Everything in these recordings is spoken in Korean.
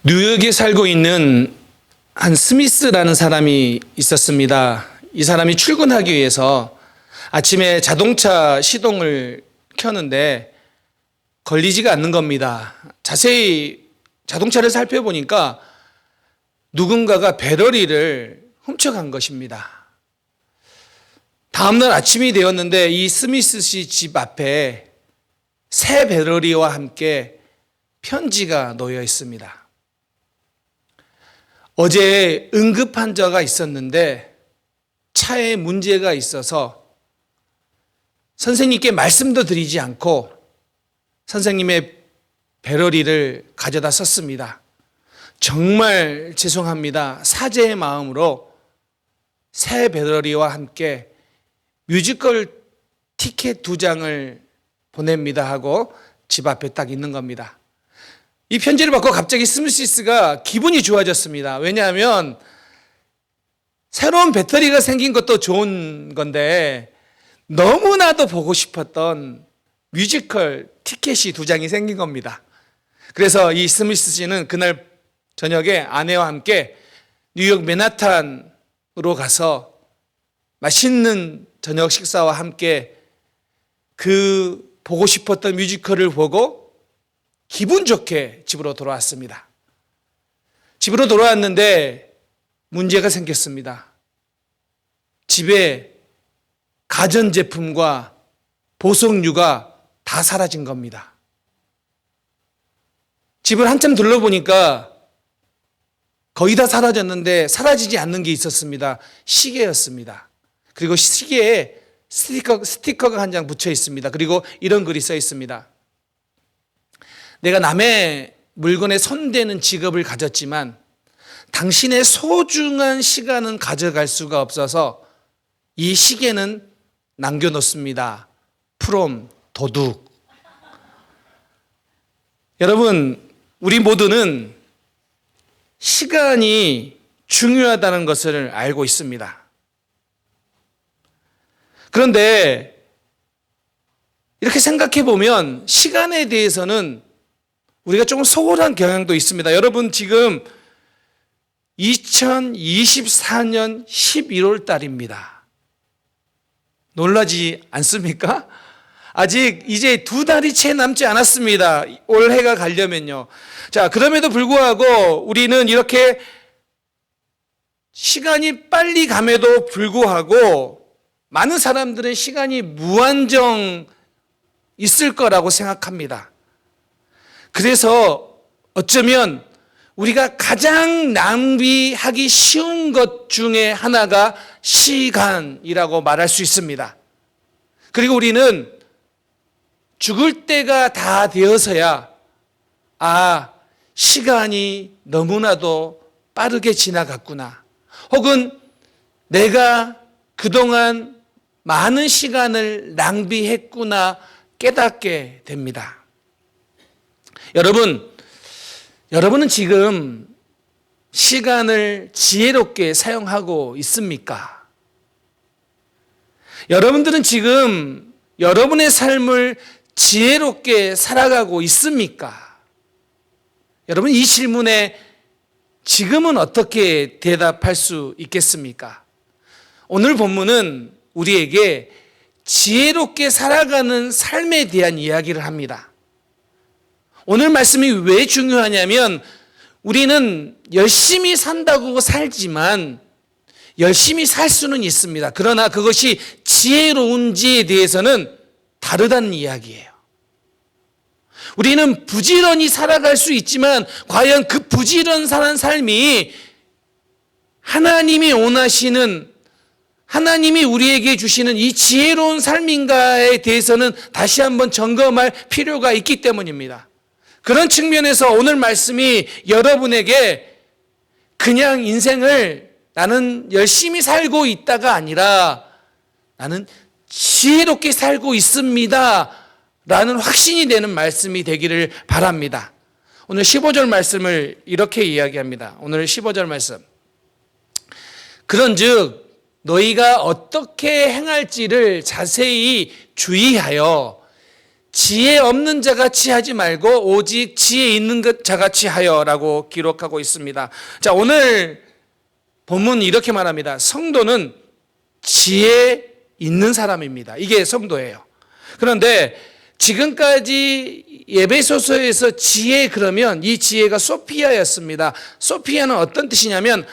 뉴욕에 살고 있는 한 스미스라는 사람이 있었습니다. 이 사람이 출근하기 위해서 아침에 자동차 시동을 켜는데 걸리지가 않는 겁니다. 자세히 자동차를 살펴보니까 누군가가 배터리를 훔쳐간 것입니다. 다음날 아침이 되었는데 이 스미스 씨 집 앞에 새 배터리와 함께 편지가 놓여 있습니다. 어제 응급 환자가 있었는데 차에 문제가 있어서 선생님께 말씀도 드리지 않고 선생님의 배터리를 가져다 썼습니다. 정말 죄송합니다. 사죄의 마음으로 새 배터리와 함께 뮤지컬 티켓 2장을 보냅니다 하고 집 앞에 딱 있는 겁니다. 이 편지를 받고 갑자기 스미스가 기분이 좋아졌습니다. 왜냐하면 새로운 배터리가 생긴 것도 좋은 건데 너무나도 보고 싶었던 뮤지컬 티켓이 2장이 생긴 겁니다. 그래서 이 스미스 씨는 그날 저녁에 아내와 함께 뉴욕 맨하탄으로 가서 맛있는 저녁 식사와 함께 그 보고 싶었던 뮤지컬을 보고 기분 좋게 집으로 돌아왔습니다. 집으로 돌아왔는데 문제가 생겼습니다. 집에 가전제품과 보석류가 다 사라진 겁니다. 집을 한참 둘러보니까 거의 다 사라졌는데 사라지지 않는 게 있었습니다. 시계였습니다. 그리고 시계에 스티커가 한 장 붙여 있습니다. 그리고 이런 글이 써 있습니다. 내가 남의 물건에 손대는 직업을 가졌지만 당신의 소중한 시간은 가져갈 수가 없어서 이 시계는 남겨놓습니다. 프롬 도둑. 여러분, 우리 모두는 시간이 중요하다는 것을 알고 있습니다. 그런데 이렇게 생각해 보면 시간에 대해서는 우리가 조금 소홀한 경향도 있습니다. 여러분, 지금 2024년 11월 달입니다. 놀라지 않습니까? 아직 이제 2달이 채 남지 않았습니다. 올해가 가려면요. 자, 그럼에도 불구하고 우리는 이렇게 시간이 빨리 감에도 불구하고 많은 사람들은 시간이 무한정 있을 거라고 생각합니다. 그래서 어쩌면 우리가 가장 낭비하기 쉬운 것 중에 하나가 시간이라고 말할 수 있습니다. 그리고 우리는 죽을 때가 다 되어서야 시간이 너무나도 빠르게 지나갔구나. 혹은 내가 그동안 많은 시간을 낭비했구나 깨닫게 됩니다. 여러분은 지금 시간을 지혜롭게 사용하고 있습니까? 여러분들은 지금 여러분의 삶을 지혜롭게 살아가고 있습니까? 여러분, 이 질문에 지금은 어떻게 대답할 수 있겠습니까? 오늘 본문은 우리에게 지혜롭게 살아가는 삶에 대한 이야기를 합니다. 오늘 말씀이 왜 중요하냐면 우리는 열심히 산다고 살지만 열심히 살 수는 있습니다. 그러나 그것이 지혜로운지에 대해서는 다르다는 이야기예요. 우리는 부지런히 살아갈 수 있지만 과연 그 부지런한 삶이 하나님이 원하시는, 하나님이 우리에게 주시는 이 지혜로운 삶인가에 대해서는 다시 한번 점검할 필요가 있기 때문입니다. 그런 측면에서 오늘 말씀이 여러분에게 그냥 인생을 나는 열심히 살고 있다가 아니라 나는 지혜롭게 살고 있습니다 라는 확신이 되는 말씀이 되기를 바랍니다. 오늘 15절 말씀을 이렇게 이야기합니다. 오늘 15절 말씀. 그런즉 너희가 어떻게 행할지를 자세히 주의하여 지혜 없는 자같이 하지 말고 오직 지혜 있는 자같이 하여라고 기록하고 있습니다. 자, 오늘 본문 이렇게 말합니다. 성도는 지혜 있는 사람입니다. 이게 성도예요. 그런데 지금까지 에베소서에서 지혜, 그러면 이 지혜가 소피아였습니다. 소피아는 어떤 뜻이냐면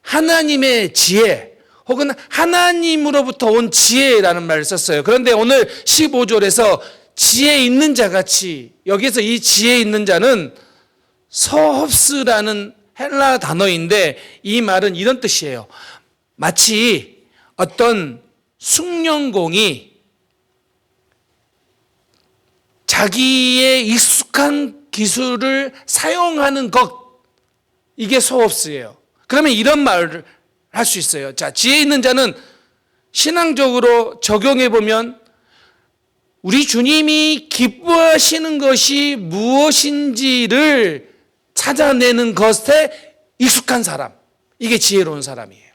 하나님의 지혜 혹은 하나님으로부터 온 지혜라는 말을 썼어요. 그런데 오늘 15절에서 지혜 있는 자같이, 여기서 이 지혜 있는 자는 서홉스라는 헬라 단어인데 이 말은 이런 뜻이에요. 마치 어떤 숭늉공이 자기의 익숙한 기술을 사용하는 것, 이게 서홉스예요. 그러면 이런 말을 할 수 있어요. 자, 지혜 있는 자는 신앙적으로 적용해 보면 우리 주님이 기뻐하시는 것이 무엇인지를 찾아내는 것에 익숙한 사람, 이게 지혜로운 사람이에요.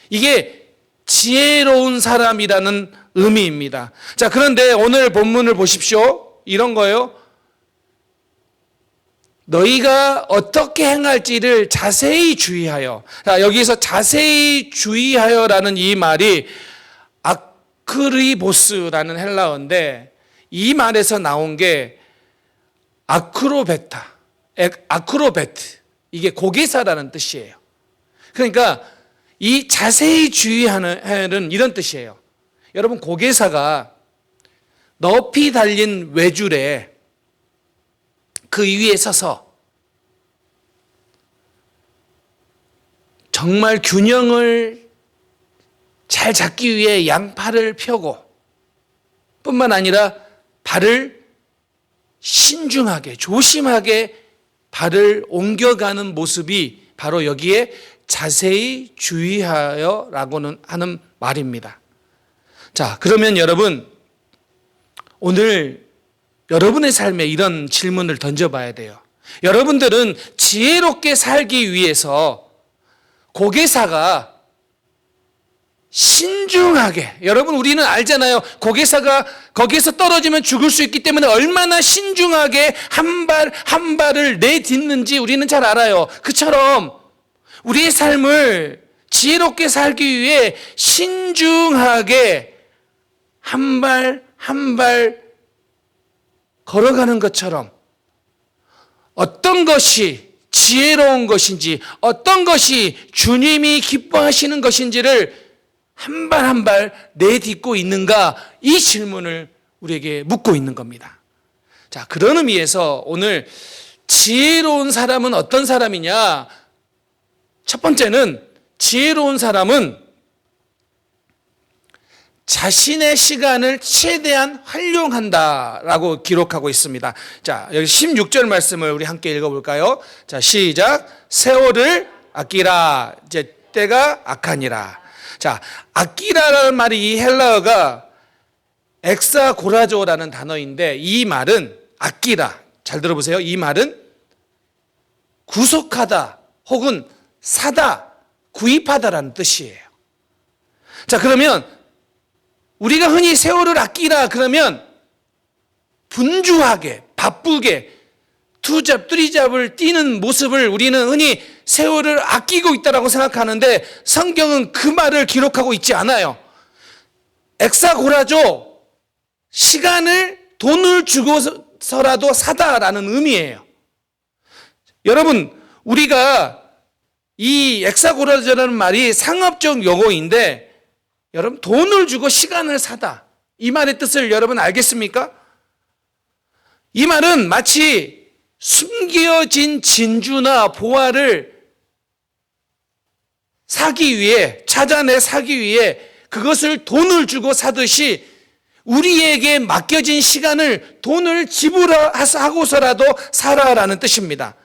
이게 지혜로운 사람이라는 의미입니다. 자, 그런데 오늘 본문을 보십시오. 이런 거예요. 너희가 어떻게 행할지를 자세히 주의하여. 자, 여기서 자세히 주의하여라는 이 말이 아크리보스라는 헬라어인데 이 말에서 나온 게 아크로베트, 이게 고개사라는 뜻이에요. 그러니까 이 자세히 주의하는 이런 뜻이에요. 여러분, 고개사가 높이 달린 외줄에 그 위에 서서 정말 균형을 잘 잡기 위해 양팔을 펴고 뿐만 아니라 발을 신중하게 조심하게 발을 옮겨가는 모습이 바로 여기에 자세히 주의하여라고는 하는 말입니다. 자, 그러면 여러분, 오늘 여러분의 삶에 이런 질문을 던져봐야 돼요. 여러분들은 지혜롭게 살기 위해서 고개사가 신중하게, 여러분 우리는 알잖아요. 고개사가 거기에서 떨어지면 죽을 수 있기 때문에 얼마나 신중하게 한 발 한 발을 내딛는지 우리는 잘 알아요. 그처럼 우리의 삶을 지혜롭게 살기 위해 신중하게 한 발 한 발 걸어가는 것처럼 어떤 것이 지혜로운 것인지, 어떤 것이 주님이 기뻐하시는 것인지를 한 발 한 발 내딛고 있는가, 이 질문을 우리에게 묻고 있는 겁니다. 자, 그런 의미에서 오늘 지혜로운 사람은 어떤 사람이냐? 첫 번째는 지혜로운 사람은 자신의 시간을 최대한 활용한다라고 기록하고 있습니다. 자, 여기 16절 말씀을 우리 함께 읽어볼까요? 자, 시작. 세월을 아끼라. 이제 때가 악하니라. 자, 아끼라라는 말이 이 헬라어가 엑사고라조라는 단어인데 이 말은 아끼라. 잘 들어보세요. 이 말은 구속하다 혹은 사다, 구입하다라는 뜻이에요. 자, 그러면 우리가 흔히 세월을 아끼라 그러면 분주하게, 바쁘게 투잡, 쓰리잡을 뛰는 모습을 우리는 흔히 세월을 아끼고 있다고 생각하는데 성경은 그 말을 기록하고 있지 않아요. 엑사고라조, 시간을 돈을 주고서라도 사다라는 의미예요. 여러분, 우리가 이 엑사고라조라는 말이 상업적 용어인데 여러분, 돈을 주고 시간을 사다, 이 말의 뜻을 여러분 알겠습니까? 이 말은 마치 숨겨진 진주나 보화를 사기 위해, 찾아내 사기 위해 그것을 돈을 주고 사듯이 우리에게 맡겨진 시간을 돈을 지불하고서라도 살아라는 뜻입니다.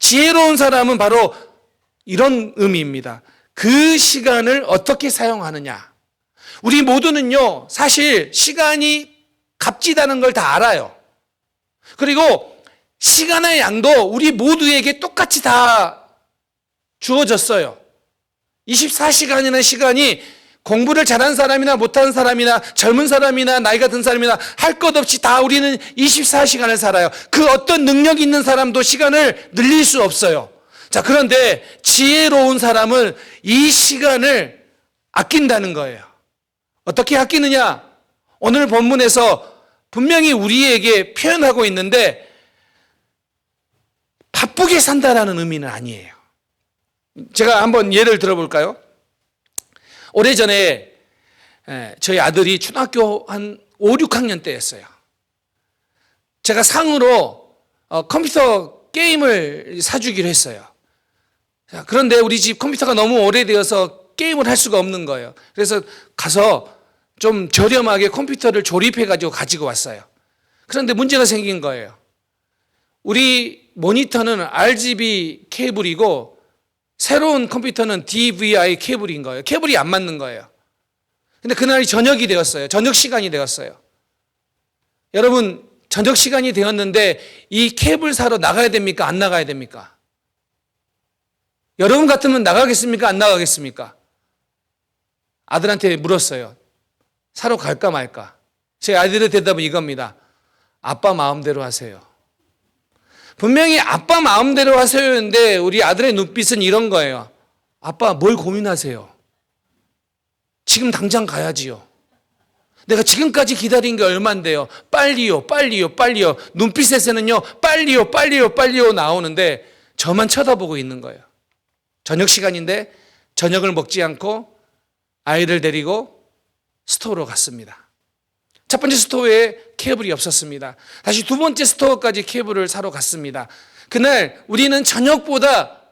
지혜로운 사람은 바로 이런 의미입니다. 그 시간을 어떻게 사용하느냐. 우리 모두는요, 사실 시간이 값지다는 걸 다 알아요. 그리고 시간의 양도 우리 모두에게 똑같이 다 주어졌어요. 24시간이라는 시간이 공부를 잘한 사람이나 못한 사람이나 젊은 사람이나 나이가 든 사람이나 할 것 없이 다 우리는 24시간을 살아요. 그 어떤 능력 있는 사람도 시간을 늘릴 수 없어요. 자, 그런데 지혜로운 사람은 이 시간을 아낀다는 거예요. 어떻게 아끼느냐? 오늘 본문에서 분명히 우리에게 표현하고 있는데 바쁘게 산다라는 의미는 아니에요. 제가 한번 예를 들어볼까요? 오래전에 저희 아들이 초등학교 한 5, 6학년 때였어요. 제가 상으로 컴퓨터 게임을 사주기로 했어요. 자, 그런데 우리 집 컴퓨터가 너무 오래되어서 게임을 할 수가 없는 거예요. 그래서 가서 좀 저렴하게 컴퓨터를 조립해가지고 가지고 왔어요. 그런데 문제가 생긴 거예요. 우리 모니터는 RGB 케이블이고 새로운 컴퓨터는 DVI 케이블인 거예요. 케이블이 안 맞는 거예요. 근데 그날이 저녁이 되었어요. 저녁 시간이 되었어요. 여러분, 저녁 시간이 되었는데 이 케이블 사러 나가야 됩니까? 안 나가야 됩니까? 여러분 같으면 나가겠습니까? 안 나가겠습니까? 아들한테 물었어요. 사러 갈까 말까? 제 아들의 대답은 이겁니다. 아빠 마음대로 하세요. 분명히 아빠 마음대로 하세요인데 우리 아들의 눈빛은 이런 거예요. 아빠 뭘 고민하세요? 지금 당장 가야지요. 내가 지금까지 기다린 게 얼만데요. 빨리요, 빨리요, 빨리요. 눈빛에서는요, 빨리요, 빨리요, 빨리요 나오는데 저만 쳐다보고 있는 거예요. 저녁 시간인데 저녁을 먹지 않고 아이를 데리고 스토어로 갔습니다. 첫 번째 스토어에 케이블이 없었습니다. 다시 두 번째 스토어까지 케이블을 사러 갔습니다. 그날 우리는 저녁보다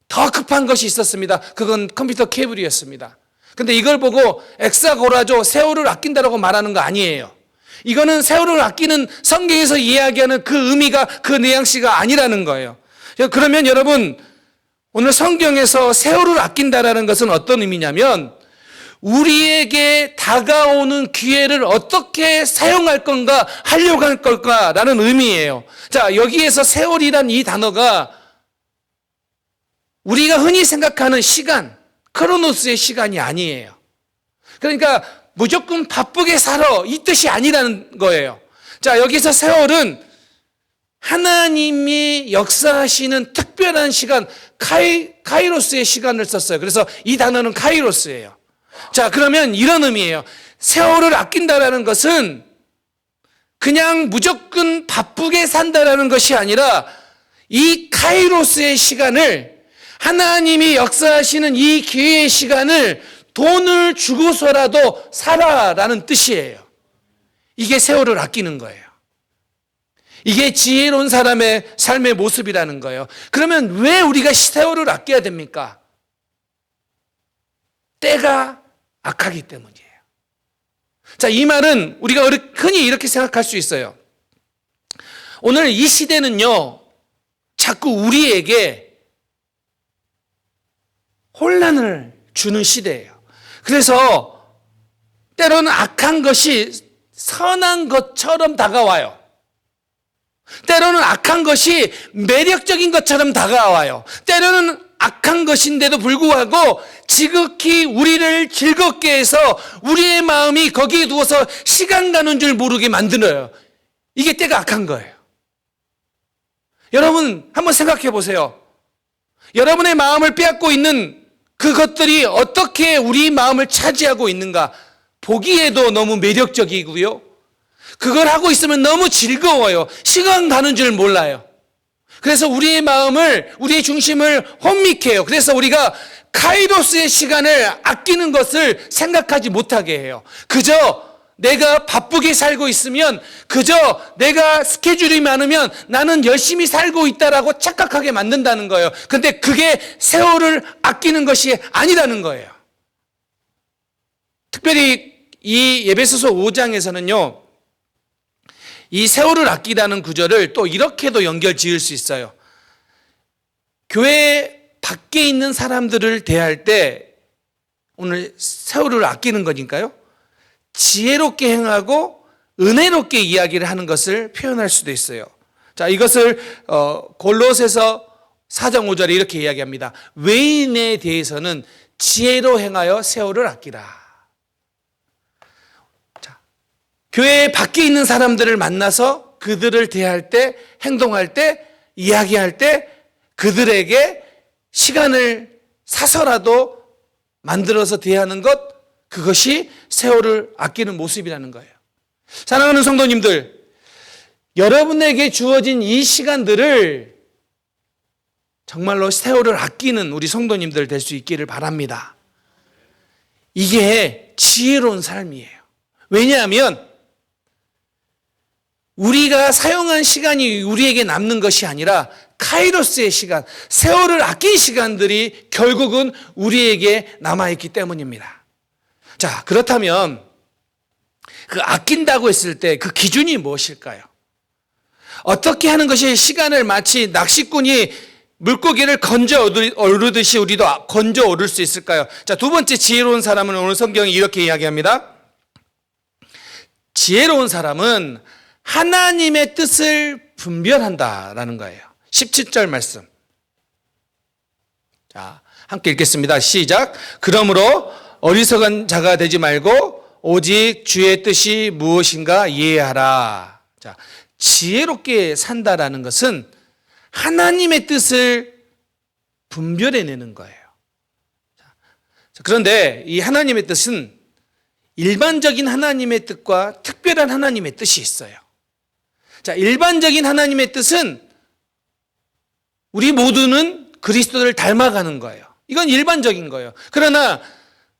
더 급한 것이 있었습니다. 그건 컴퓨터 케이블이었습니다. 근데 이걸 보고 엑사고라조 세월을 아낀다라고 말하는 거 아니에요. 이거는 세월을 아끼는 성경에서 이야기하는 그 의미가 그 뉘앙스가 아니라는 거예요. 그러면 여러분 오늘 성경에서 세월을 아낀다라는 것은 어떤 의미냐면 우리에게 다가오는 기회를 어떻게 사용할 건가 하려고 할 걸까라는 의미예요. 자, 여기에서 세월이란 이 단어가 우리가 흔히 생각하는 시간, 크로노스의 시간이 아니에요. 그러니까 무조건 바쁘게 살아 이 뜻이 아니라는 거예요. 자, 여기서 세월은 하나님이 역사하시는 특별한 시간, 카이로스의 시간을 썼어요. 그래서 이 단어는 카이로스예요. 자, 그러면 이런 의미예요. 세월을 아낀다라는 것은 그냥 무조건 바쁘게 산다라는 것이 아니라 이 카이로스의 시간을 하나님이 역사하시는 이 기회의 시간을 돈을 주고서라도 살아라는 뜻이에요. 이게 세월을 아끼는 거예요. 이게 지혜로운 사람의 삶의 모습이라는 거예요. 그러면 왜 우리가 세월을 아껴야 됩니까? 때가 악하기 때문이에요. 자, 이 말은 우리가 흔히 이렇게 생각할 수 있어요. 오늘 이 시대는요, 자꾸 우리에게 혼란을 주는 시대예요. 그래서 때로는 악한 것이 선한 것처럼 다가와요. 때로는 악한 것이 매력적인 것처럼 다가와요. 때로는 악한 것인데도 불구하고 지극히 우리를 즐겁게 해서 우리의 마음이 거기에 두어서 시간 가는 줄 모르게 만들어요. 이게 때가 악한 거예요. 여러분 한번 생각해 보세요. 여러분의 마음을 빼앗고 있는 그것들이 어떻게 우리 마음을 차지하고 있는가? 보기에도 너무 매력적이고요. 그걸 하고 있으면 너무 즐거워요. 시간 가는 줄 몰라요. 그래서 우리의 마음을, 우리의 중심을 혼미케 해요. 그래서 우리가 카이로스의 시간을 아끼는 것을 생각하지 못하게 해요. 그저 내가 바쁘게 살고 있으면, 그저 내가 스케줄이 많으면 나는 열심히 살고 있다라고 착각하게 만든다는 거예요. 근데 그게 세월을 아끼는 것이 아니라는 거예요. 특별히 이 에베소서 5장에서는요, 이 세월을 아끼다는 구절을 또 이렇게도 연결 지을 수 있어요. 교회 밖에 있는 사람들을 대할 때 오늘 세월을 아끼는 거니까요. 지혜롭게 행하고 은혜롭게 이야기를 하는 것을 표현할 수도 있어요. 자, 이것을 골로새서 4장 5절에 이렇게 이야기합니다. 외인에 대해서는 지혜로 행하여 세월을 아끼라. 자, 교회 밖에 있는 사람들을 만나서 그들을 대할 때, 행동할 때, 이야기할 때 그들에게 시간을 사서라도 만들어서 대하는 것, 그것이 세월을 아끼는 모습이라는 거예요. 사랑하는 성도님들, 여러분에게 주어진 이 시간들을 정말로 세월을 아끼는 우리 성도님들 될 수 있기를 바랍니다. 이게 지혜로운 삶이에요. 왜냐하면 우리가 사용한 시간이 우리에게 남는 것이 아니라 카이로스의 시간, 세월을 아낀 시간들이 결국은 우리에게 남아있기 때문입니다. 자, 그렇다면 그 아낀다고 했을 때 그 기준이 무엇일까요? 어떻게 하는 것이 시간을 마치 낚시꾼이 물고기를 건져 오르듯이 우리도 건져 오를 수 있을까요? 자, 두 번째 지혜로운 사람은 오늘 성경이 이렇게 이야기합니다. 지혜로운 사람은 하나님의 뜻을 분별한다라는 거예요. 17절 말씀. 자, 함께 읽겠습니다. 시작. 그러므로 어리석은 자가 되지 말고 오직 주의 뜻이 무엇인가 이해하라. 자, 지혜롭게 산다라는 것은 하나님의 뜻을 분별해내는 거예요. 자, 그런데 이 하나님의 뜻은 일반적인 하나님의 뜻과 특별한 하나님의 뜻이 있어요. 자, 일반적인 하나님의 뜻은 우리 모두는 그리스도를 닮아가는 거예요. 이건 일반적인 거예요. 그러나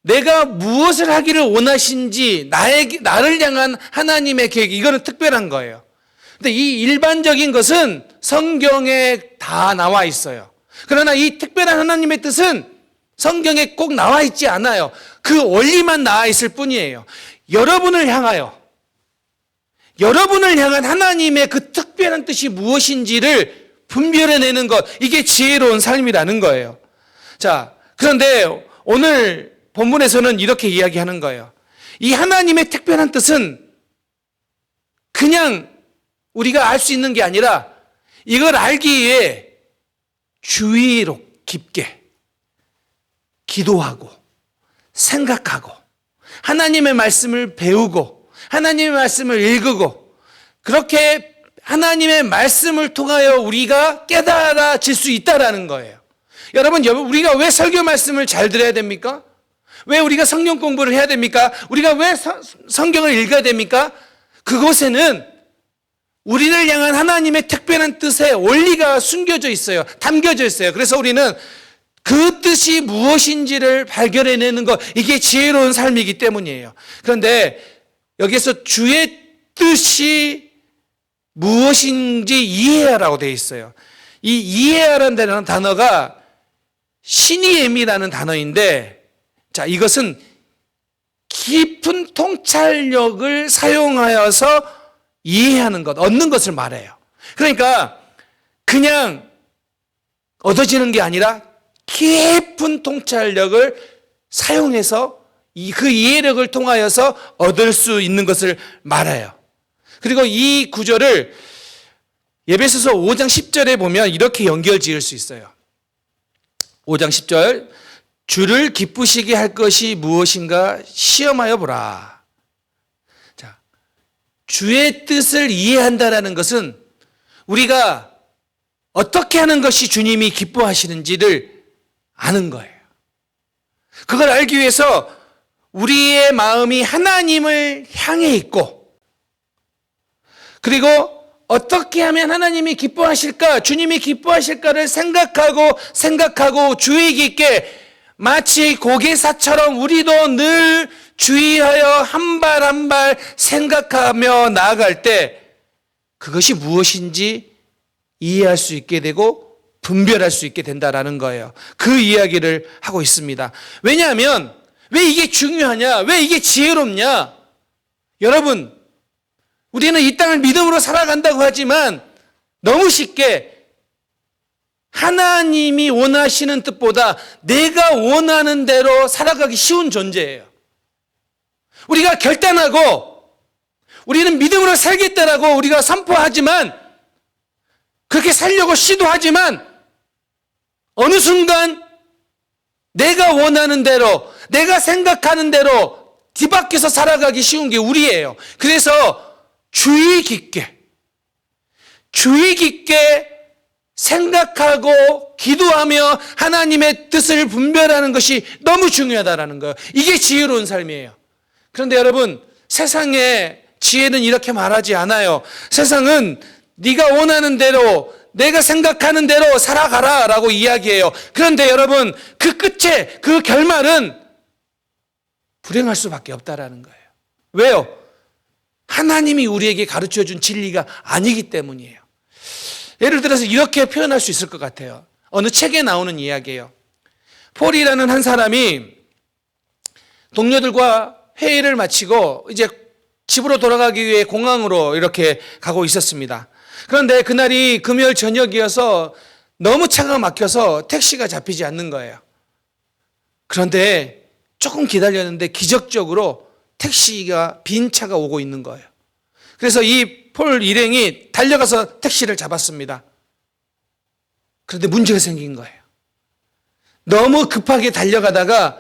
내가 무엇을 하기를 원하신지 나를 향한 하나님의 계획, 이거는 특별한 거예요. 근데 이 일반적인 것은 성경에 다 나와 있어요. 그러나 이 특별한 하나님의 뜻은 성경에 꼭 나와 있지 않아요. 그 원리만 나와 있을 뿐이에요. 여러분을 향한 하나님의 그 특별한 뜻이 무엇인지를 분별해내는 것, 이게 지혜로운 삶이라는 거예요. 자, 그런데 오늘 본문에서는 이렇게 이야기하는 거예요. 이 하나님의 특별한 뜻은 그냥 우리가 알 수 있는 게 아니라 이걸 알기 위해 주의로 깊게 기도하고 생각하고 하나님의 말씀을 배우고 하나님의 말씀을 읽고 그렇게 하나님의 말씀을 통하여 우리가 깨달아질 수 있다라는 거예요. 여러분, 우리가 왜 설교 말씀을 잘 들어야 됩니까? 왜 우리가 성경 공부를 해야 됩니까? 우리가 왜 성경을 읽어야 됩니까? 그곳에는 우리를 향한 하나님의 특별한 뜻의 원리가 숨겨져 있어요. 담겨져 있어요. 그래서 우리는 그 뜻이 무엇인지를 발견해내는 것, 이게 지혜로운 삶이기 때문이에요. 그런데 여기서 주의 뜻이 무엇인지 이해하라고 되어 있어요. 이 이해하라는 단어가 시니엠이라는 단어인데, 자, 이것은 깊은 통찰력을 사용하여서 이해하는 것, 얻는 것을 말해요. 그러니까 그냥 얻어지는 게 아니라 깊은 통찰력을 사용해서 그 이해력을 통하여서 얻을 수 있는 것을 말해요. 그리고 이 구절을 에베소서 5장 10절에 보면 이렇게 연결 지을 수 있어요. 5장 10절, 주를 기쁘시게 할 것이 무엇인가 시험하여 보라. 자, 주의 뜻을 이해한다라는 것은 우리가 어떻게 하는 것이 주님이 기뻐하시는지를 아는 거예요. 그걸 알기 위해서 우리의 마음이 하나님을 향해 있고, 그리고 어떻게 하면 하나님이 기뻐하실까, 주님이 기뻐하실까를 생각하고 주의 깊게 마치 고개사처럼 우리도 늘 주의하여 한 발 한 발 생각하며 나아갈 때 그것이 무엇인지 이해할 수 있게 되고 분별할 수 있게 된다라는 거예요. 그 이야기를 하고 있습니다. 왜냐하면 왜 이게 중요하냐? 왜 이게 지혜롭냐? 여러분, 우리는 이 땅을 믿음으로 살아간다고 하지만 너무 쉽게 하나님이 원하시는 뜻보다 내가 원하는 대로 살아가기 쉬운 존재예요. 우리가 결단하고 우리는 믿음으로 살겠다라고 우리가 선포하지만, 그렇게 살려고 시도하지만 어느 순간 내가 원하는 대로, 내가 생각하는 대로 뒤바뀌어서 살아가기 쉬운 게 우리예요. 그래서 주의 깊게 생각하고 기도하며 하나님의 뜻을 분별하는 것이 너무 중요하다는 거예요. 이게 지혜로운 삶이에요. 그런데 여러분, 세상의 지혜는 이렇게 말하지 않아요. 세상은 네가 원하는 대로, 내가 생각하는 대로 살아가라 라고 이야기해요. 그런데 여러분, 그 끝에 그 결말은 불행할 수밖에 없다라는 거예요. 왜요? 하나님이 우리에게 가르쳐준 진리가 아니기 때문이에요. 예를 들어서 이렇게 표현할 수 있을 것 같아요. 어느 책에 나오는 이야기예요. 폴이라는 한 사람이 동료들과 회의를 마치고 이제 집으로 돌아가기 위해 공항으로 이렇게 가고 있었습니다. 그런데 그날이 금요일 저녁이어서 너무 차가 막혀서 택시가 잡히지 않는 거예요. 그런데 조금 기다렸는데 기적적으로 택시가 빈 차가 오고 있는 거예요. 그래서 이 폴 일행이 달려가서 택시를 잡았습니다. 그런데 문제가 생긴 거예요. 너무 급하게 달려가다가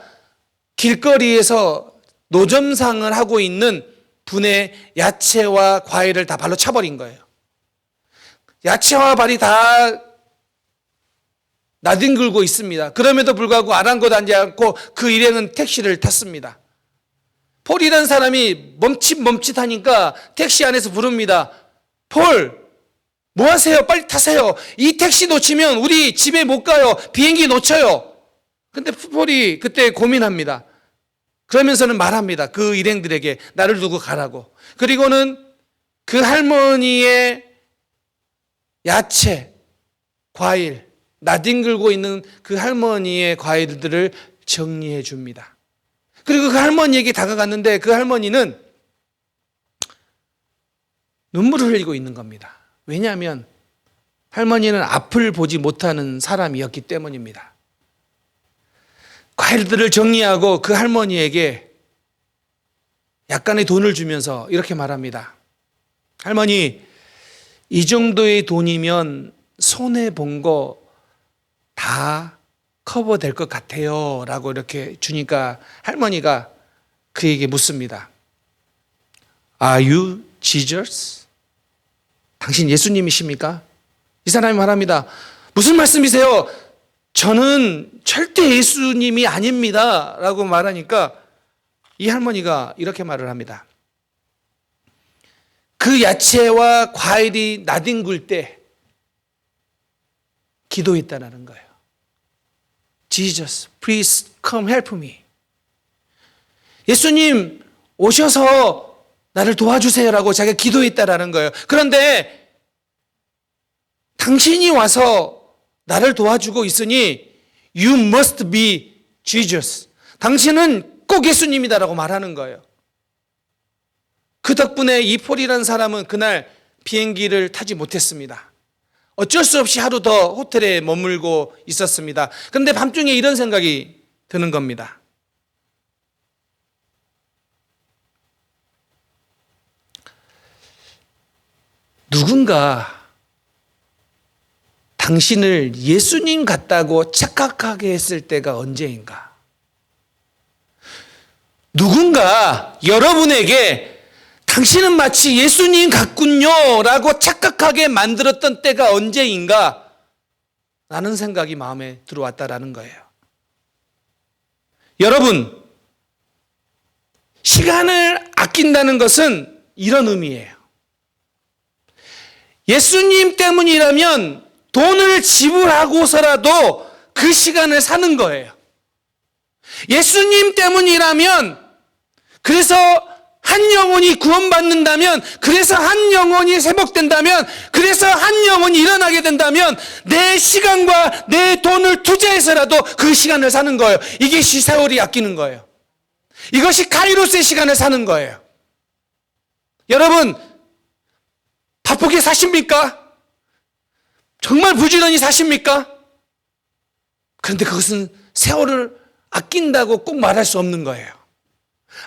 길거리에서 노점상을 하고 있는 분의 야채와 과일을 다 발로 차버린 거예요. 야채와 발이 다 나뒹굴고 있습니다. 그럼에도 불구하고 아랑곳하지 않고 그 일행은 택시를 탔습니다. 폴이라는 사람이 멈칫멈칫하니까 택시 안에서 부릅니다. 폴, 뭐 하세요? 빨리 타세요. 이 택시 놓치면 우리 집에 못 가요. 비행기 놓쳐요. 근데 폴이 그때 고민합니다. 그러면서는 말합니다. 그 일행들에게 나를 두고 가라고. 그리고는 그 할머니의 야채, 과일, 나뒹굴고 있는 그 할머니의 과일들을 정리해 줍니다. 그리고 그 할머니에게 다가갔는데 그 할머니는 눈물을 흘리고 있는 겁니다. 왜냐하면 할머니는 앞을 보지 못하는 사람이었기 때문입니다. 과일들을 정리하고 그 할머니에게 약간의 돈을 주면서 이렇게 말합니다. 할머니, 이 정도의 돈이면 손해본 거 다 커버될 것 같아요 라고 이렇게 주니까 할머니가 그에게 묻습니다. Are you Jesus? 당신 예수님이십니까? 이 사람이 말합니다. 무슨 말씀이세요? 저는 절대 예수님이 아닙니다 라고 말하니까 이 할머니가 이렇게 말을 합니다. 그 야채와 과일이 나뒹굴 때 기도했다는 거예요. Jesus, please come help me. 예수님 오셔서 나를 도와주세요라고 자기가 기도했다라는 거예요. 그런데 당신이 와서 나를 도와주고 있으니 You must be Jesus. 당신은 꼭 예수님이다라고 말하는 거예요. 그 덕분에 이 폴이라는 사람은 그날 비행기를 타지 못했습니다. 어쩔 수 없이 하루 더 호텔에 머물고 있었습니다. 그런데 밤중에 이런 생각이 드는 겁니다. 누군가 당신을 예수님 같다고 착각하게 했을 때가 언제인가? 누군가 여러분에게 당신은 마치 예수님 같군요 라고 착각하게 만들었던 때가 언제인가? 라는 생각이 마음에 들어왔다라는 거예요. 여러분, 시간을 아낀다는 것은 이런 의미예요. 예수님 때문이라면 돈을 지불하고서라도 그 시간을 사는 거예요. 예수님 때문이라면, 그래서 한 영혼이 구원받는다면, 그래서 한 영혼이 회복된다면, 그래서 한 영혼이 일어나게 된다면 내 시간과 내 돈을 투자해서라도 그 시간을 사는 거예요. 이게 세월이 아끼는 거예요. 이것이 카이로스의 시간을 사는 거예요. 여러분, 바쁘게 사십니까? 정말 부지런히 사십니까? 그런데 그것은 세월을 아낀다고 꼭 말할 수 없는 거예요.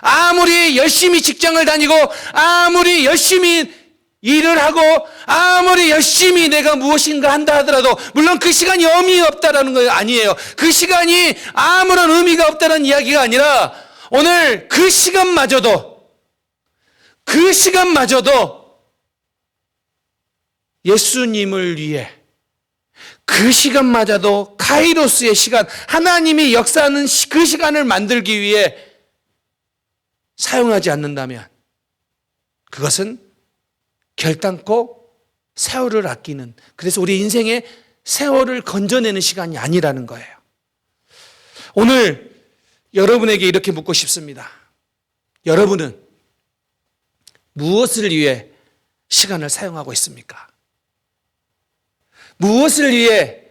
아무리 열심히 직장을 다니고 아무리 열심히 일을 하고 아무리 열심히 내가 무엇인가 한다 하더라도 물론 그 시간이 의미 없다라는 거 아니에요. 그 시간이 아무런 의미가 없다는 이야기가 아니라 오늘 그 시간마저도 예수님을 위해 그 시간마저도 카이로스의 시간, 하나님이 역사하는 그 시간을 만들기 위해 사용하지 않는다면 그것은 결단코 세월을 아끼는, 그래서 우리 인생의 세월을 건져내는 시간이 아니라는 거예요. 오늘 여러분에게 이렇게 묻고 싶습니다. 여러분은 무엇을 위해 시간을 사용하고 있습니까? 무엇을 위해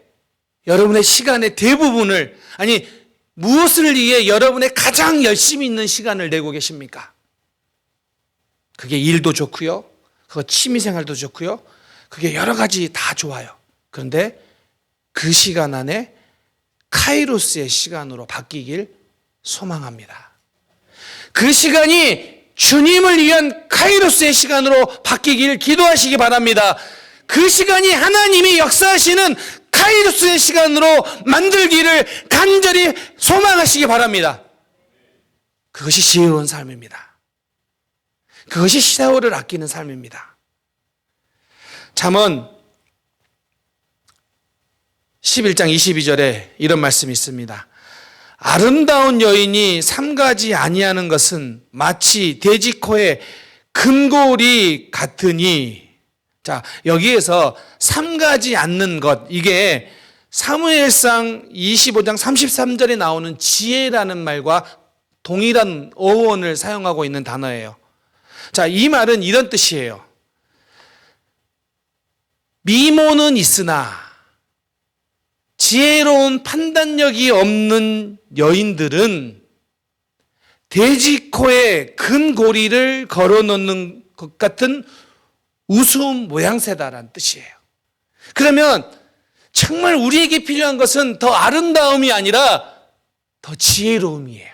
여러분의 시간의 대부분을, 아니 무엇을 위해 여러분의 가장 열심히 있는 시간을 내고 계십니까? 그게 일도 좋고요, 그거 취미생활도 좋고요, 그게 여러 가지 다 좋아요. 그런데 그 시간 안에 카이로스의 시간으로 바뀌길 소망합니다. 그 시간이 주님을 위한 카이로스의 시간으로 바뀌길 기도하시기 바랍니다. 그 시간이 하나님이 역사하시는 카이로스의 시간으로 만들기를 간절히 소망하시기 바랍니다. 그것이 지혜로운 삶입니다. 그것이 세월을 아끼는 삶입니다. 잠언 11장 22절에 이런 말씀이 있습니다. 아름다운 여인이 삼가지 아니하는 것은 마치 돼지코의 금골이 같으니. 자, 여기에서 삼가지 않는 것, 이게 사무엘상 25장 33절에 나오는 지혜라는 말과 동일한 어원을 사용하고 있는 단어예요. 자, 이 말은 이런 뜻이에요. 미모는 있으나 지혜로운 판단력이 없는 여인들은 돼지코에 금고리를 걸어놓는 것 같은 우스운 모양새다라는 뜻이에요. 그러면 정말 우리에게 필요한 것은 더 아름다움이 아니라 더 지혜로움이에요.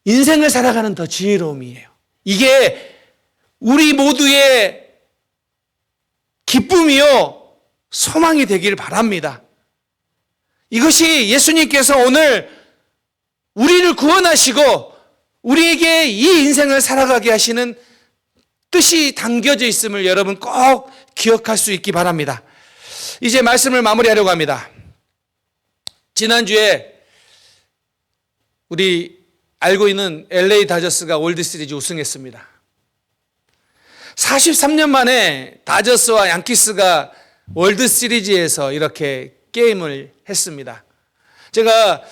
인생을 살아가는 더 지혜로움이에요. 이게 우리 모두의 기쁨이요 소망이 되길 바랍니다. 이것이 예수님께서 오늘 우리를 구원하시고 우리에게 이 인생을 살아가게 하시는 뜻이 담겨져 있음을 여러분 꼭 기억할 수 있기 바랍니다. 이제 말씀을 마무리하려고 합니다. 지난주에 우리 알고 있는 LA 다저스가 월드시리즈 우승했습니다. 43년 만에 다저스와 양키스가 월드시리즈에서 이렇게 게임을 했습니다. 제가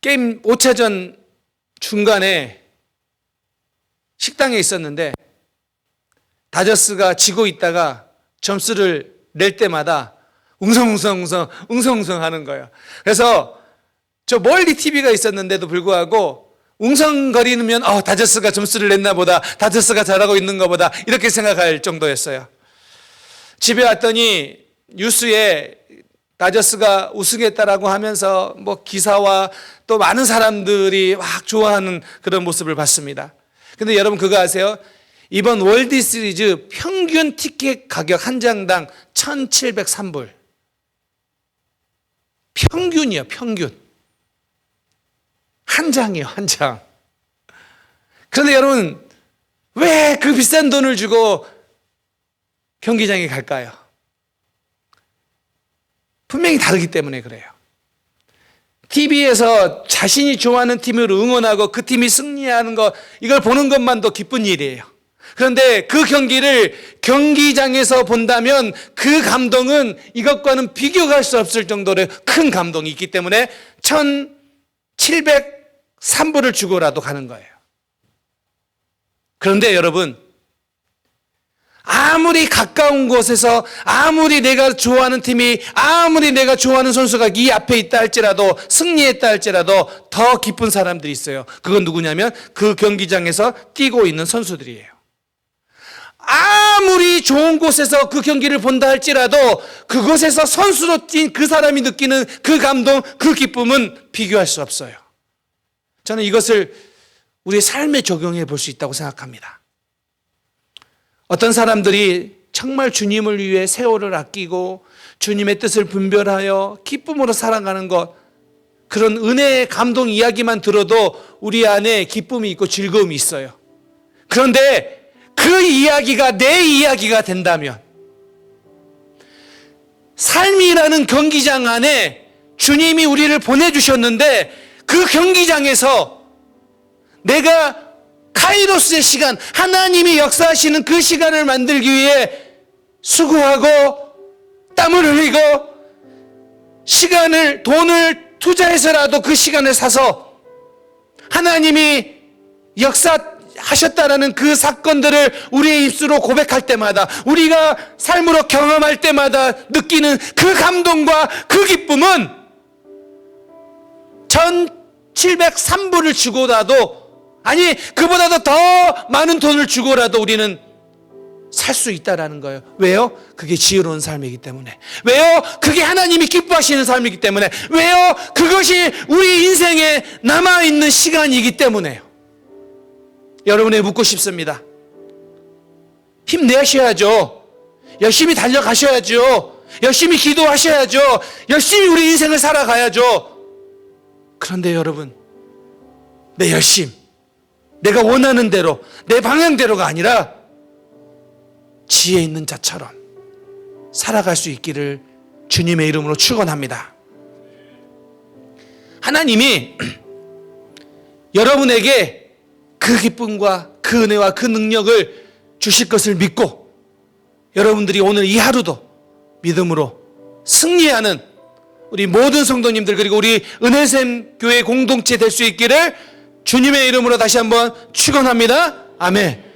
게임 5차전 중간에 식당에 있었는데 다저스가 지고 있다가 점수를 낼 때마다 웅성웅성 하는 거예요. 그래서 저 멀리 TV가 있었는데도 불구하고 웅성거리면 다저스가 점수를 냈나 보다, 다저스가 잘하고 있는 것보다 이렇게 생각할 정도였어요. 집에 왔더니 뉴스에 다저스가 우승했다라고 하면서 뭐 기사와 또 많은 사람들이 막 좋아하는 그런 모습을 봤습니다. 근데 여러분 그거 아세요? 이번 월드 시리즈 평균 티켓 가격 한 장당 1,703불. 평균이요, 평균. 한 장이요, 한 장. 그런데 여러분, 왜 그 비싼 돈을 주고 경기장에 갈까요? 분명히 다르기 때문에 그래요. TV에서 자신이 좋아하는 팀을 응원하고 그 팀이 승리하는 거, 이걸 보는 것만도 기쁜 일이에요. 그런데 그 경기를 경기장에서 본다면 그 감동은 이것과는 비교할 수 없을 정도로 큰 감동이 있기 때문에 1,703불을 주고라도 가는 거예요. 그런데 여러분, 아무리 가까운 곳에서 아무리 내가 좋아하는 팀이, 아무리 내가 좋아하는 선수가 이 앞에 있다 할지라도, 승리했다 할지라도 더 기쁜 사람들이 있어요. 그건 누구냐면 그 경기장에서 뛰고 있는 선수들이에요. 아무리 좋은 곳에서 그 경기를 본다 할지라도 그곳에서 선수로 뛴 그 사람이 느끼는 그 감동, 그 기쁨은 비교할 수 없어요. 저는 이것을 우리의 삶에 적용해 볼 수 있다고 생각합니다. 어떤 사람들이 정말 주님을 위해 세월을 아끼고 주님의 뜻을 분별하여 기쁨으로 살아가는 것, 그런 은혜의 감동 이야기만 들어도 우리 안에 기쁨이 있고 즐거움이 있어요. 그런데 그 이야기가 내 이야기가 된다면, 삶이라는 경기장 안에 주님이 우리를 보내주셨는데 그 경기장에서 내가 카이로스의 시간, 하나님이 역사하시는 그 시간을 만들기 위해 수고하고 땀을 흘리고 시간을, 돈을 투자해서라도 그 시간을 사서 하나님이 역사하셨다라는 그 사건들을 우리의 입술로 고백할 때마다, 우리가 삶으로 경험할 때마다 느끼는 그 감동과 그 기쁨은 1703불을 주고라도, 아니 그보다도 더 많은 돈을 주고라도 우리는 살 수 있다라는 거예요. 왜요? 그게 지혜로운 삶이기 때문에. 왜요? 그게 하나님이 기뻐하시는 삶이기 때문에. 왜요? 그것이 우리 인생에 남아있는 시간이기 때문에요. 여러분에게 묻고 싶습니다. 힘내셔야죠. 열심히 달려가셔야죠. 열심히 기도하셔야죠. 열심히 우리 인생을 살아가야죠. 그런데 여러분, 내 열심, 내가 원하는 대로, 내 방향대로가 아니라 지혜 있는 자처럼 살아갈 수 있기를 주님의 이름으로 축원합니다. 하나님이 여러분에게 그 기쁨과 그 은혜와 그 능력을 주실 것을 믿고, 여러분들이 오늘 이 하루도 믿음으로 승리하는 우리 모든 성도님들, 그리고 우리 은혜샘 교회 공동체 될 수 있기를 주님의 이름으로 다시 한번 축원합니다. 아멘.